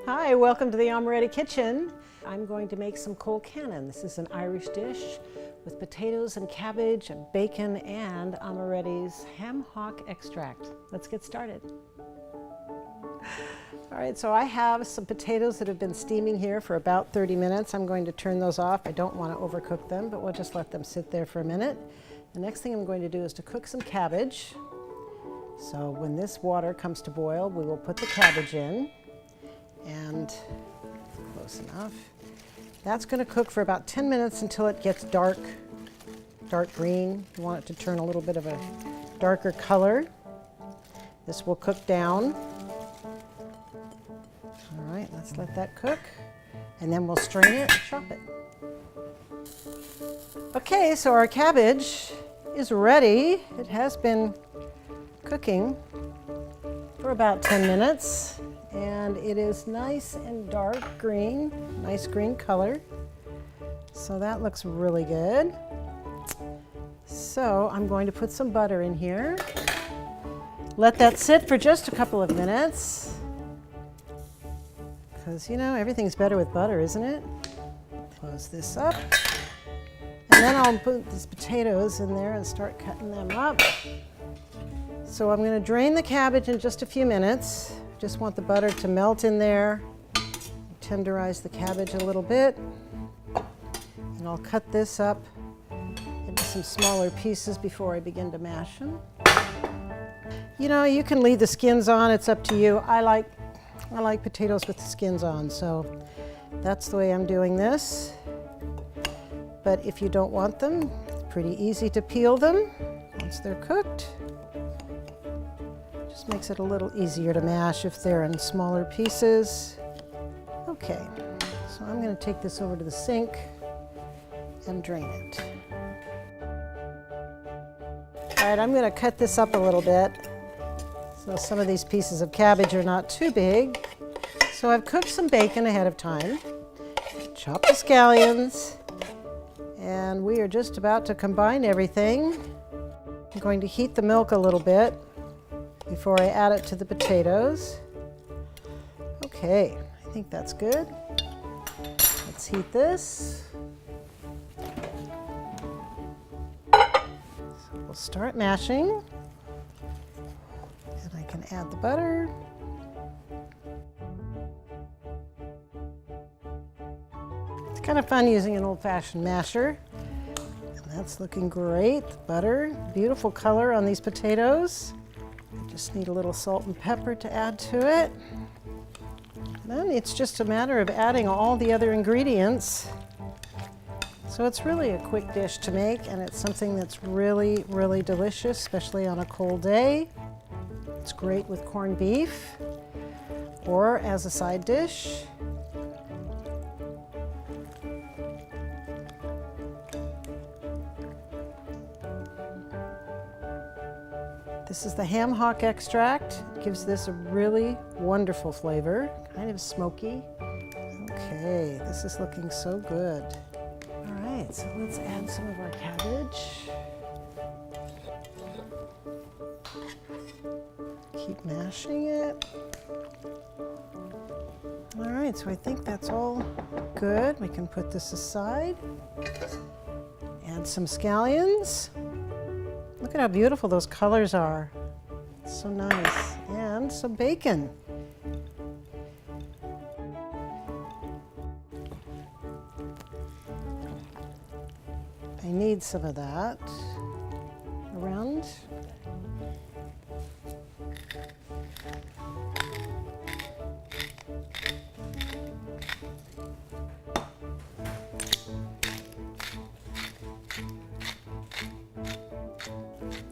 Hi, welcome to the Amaretti Kitchen. I'm going to make some Colcannon. This is an Irish dish with potatoes and cabbage and bacon and Amaretti's ham hock extract. Let's get started. All right, so I have some potatoes that have been steaming here for about 30 minutes. I'm going to turn those off. I don't want to overcook them, but we'll just let them sit there for a minute. The next thing I'm going to do is to cook some cabbage. So when this water comes to boil, we will put the cabbage in. And close enough. That's going to cook for about 10 minutes until it gets dark green. You want it to turn a little bit of a darker color. This will cook down. All right, let's let that cook. And then we'll strain it and chop it. Okay, so our cabbage is ready. It has been cooking for about 10 minutes. And it is nice and dark green, nice green color. So that looks really good. So I'm going to put some butter in here. Let that sit for just a couple of minutes. Because, you know, everything's better with butter, isn't it? Close this up. And then I'll put these potatoes in there and start cutting them up. So I'm going to drain the cabbage in just a few minutes. Just want the butter to melt in there, tenderize the cabbage a little bit, and I'll cut this up into some smaller pieces before I begin to mash them. You know, you can leave the skins on, it's up to you. I like potatoes with the skins on, so that's the way I'm doing this. But if you don't want them, it's pretty easy to peel them once they're cooked. Just makes it a little easier to mash if they're in smaller pieces. Okay, so I'm going to take this over to the sink and drain it. All right, I'm going to cut this up a little bit. So some of these pieces of cabbage are not too big. So I've cooked some bacon ahead of time, chopped the scallions, and we are just about to combine everything. I'm going to heat the milk a little bit before I add it to the potatoes. Okay, I think that's good. Let's heat this. So we'll start mashing. And I can add the butter. It's kind of fun using an old-fashioned masher. And that's looking great. The butter, beautiful color on these potatoes. Just need a little salt and pepper to add to it. Then it's just a matter of adding all the other ingredients. So it's really a quick dish to make, and it's something that's really, really delicious, especially on a cold day. It's great with corned beef or as a side dish. This is the ham hock extract. It gives this a really wonderful flavor, kind of smoky. Okay, this is looking so good. All right, so let's add some of our cabbage. Keep mashing it. All right, so I think that's all good. We can put this aside. Add some scallions. Look at how beautiful those colors are. It's so nice. And some bacon. I need some of that around.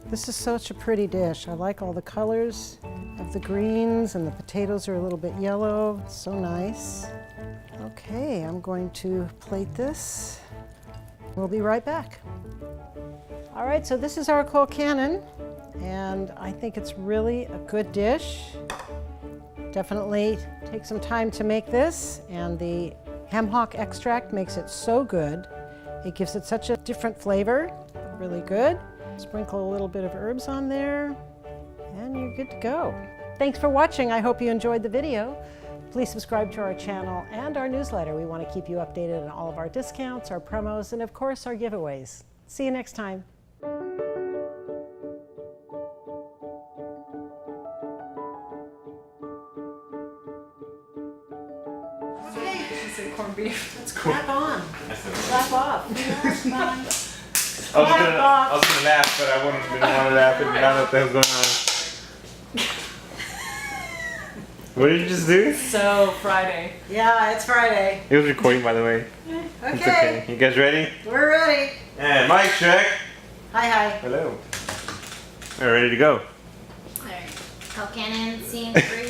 This is such a pretty dish. I like all the colors of the greens, and the potatoes are a little bit yellow. It's so nice. Okay, I'm going to plate this. We'll be right back. All right, so this is our Colcannon, and I think it's really a good dish. Definitely take some time to make this, and the ham hock extract makes it so good. It gives it such a different flavor, really good. Sprinkle a little bit of herbs on there, and you're good to go. Thanks for watching. I hope you enjoyed the video. Please subscribe to our channel and our newsletter. We want to keep you updated on all of our discounts, our promos, and of course our giveaways. See you next time. She said corned beef. Let's clap on. Clap off. I was gonna laugh, but I didn't want to laugh and now that was going on. What did you just do? So, Friday. Yeah, it's Friday. It was recording, by the way. Okay. It's okay. You guys ready? We're ready. And Mike, check. Hi. Hello. We're ready to go. Alright, Colcannon, scene 3.